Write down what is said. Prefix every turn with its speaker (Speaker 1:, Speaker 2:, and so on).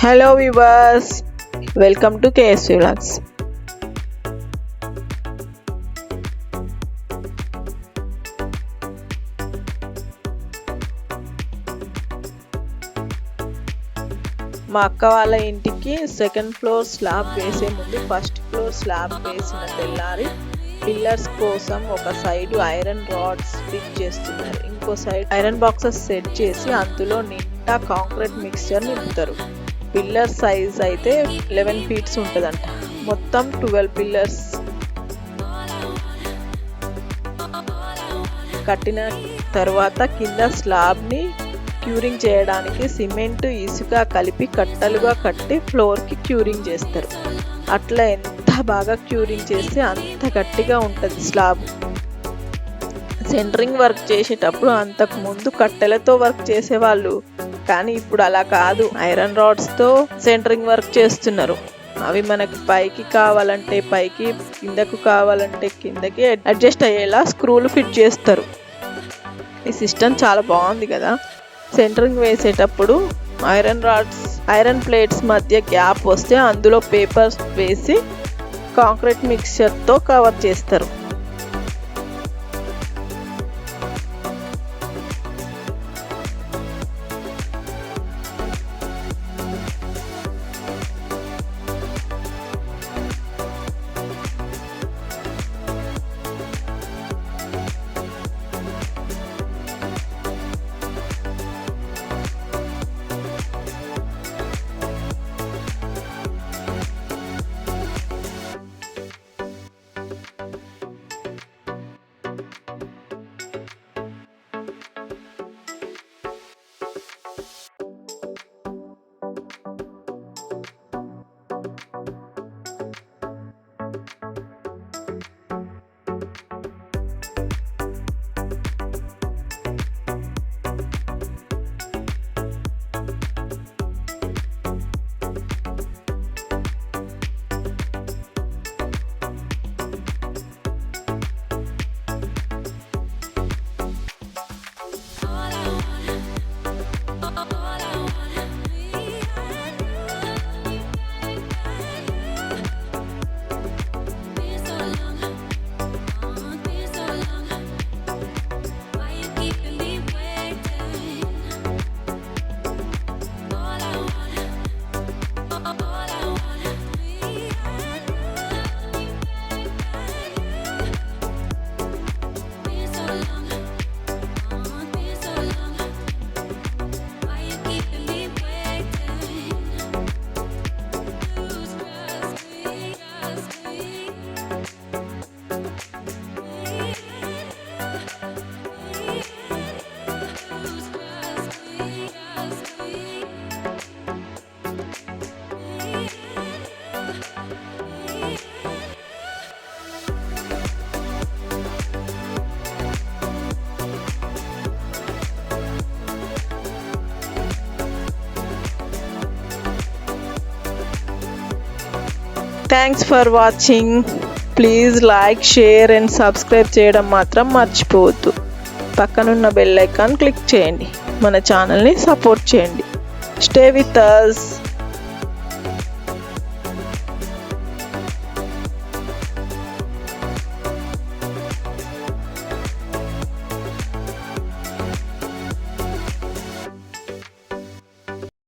Speaker 1: Hello viewers, welcome to KSV Vlogs. మా అక్క వాళ్ళ ఇంటికి సెకండ్ ఫ్లోర్ స్లాబ్ వేసే ముందు ఫస్ట్ ఫ్లోర్ స్లాబ్ వేసిన తెల్లారి పిల్లర్స్ కోసం ఒక సైడ్ ఐరన్ రాడ్స్ ఫిట్ చేస్తున్నారు, ఇంకో సైడ్ ఐరన్ బాక్సెస్ సెట్ చేసి అందులో నిండా కాంక్రీట్ మిక్స్చర్ నింపుతారు. పిల్లర్ సైజ్ అయితే 11 ఫీట్స్ ఉంటుందంట. మొత్తం 12 పిల్లర్స్ కట్టిన తర్వాత కింద స్లాబ్ని క్యూరింగ్ చేయడానికి సిమెంట్ ఇసుక కలిపి కట్టలుగా కట్టి ఫ్లోర్కి క్యూరింగ్ చేస్తారు. అట్లా ఎంత బాగా క్యూరింగ్ చేస్తే అంత గట్టిగా ఉంటుంది స్లాబ్. సెంటరింగ్ వర్క్ చేసేటప్పుడు అంతకు ముందు కట్టెలతో వర్క్ చేసేవాళ్ళు, కానీ ఇప్పుడు అలా కాదు, ఐరన్ రాడ్స్తో సెంటరింగ్ వర్క్ చేస్తున్నారు. అవి మనకి పైకి కావాలంటే పైకి, కిందకు కావాలంటే కిందకి అడ్జస్ట్ అయ్యేలా స్క్రూలు ఫిట్ చేస్తారు. ఈ సిస్టమ్ చాలా బాగుంది కదా. సెంటరింగ్ వేసేటప్పుడు ఐరన్ ప్లేట్స్ మధ్య గ్యాప్ వస్తే అందులో పేపర్స్ వేసి కాంక్రీట్ మిక్స్చర్తో కవర్ చేస్తారు. Thanks for watching. Please like, share and subscribe చేయడం మాత్రం మర్చిపోవద్దు. పక్కనున్న బెల్ ఐకాన్ క్లిక్ చేయండి. మన ఛానల్ని సపోర్ట్ చేయండి. Stay with us.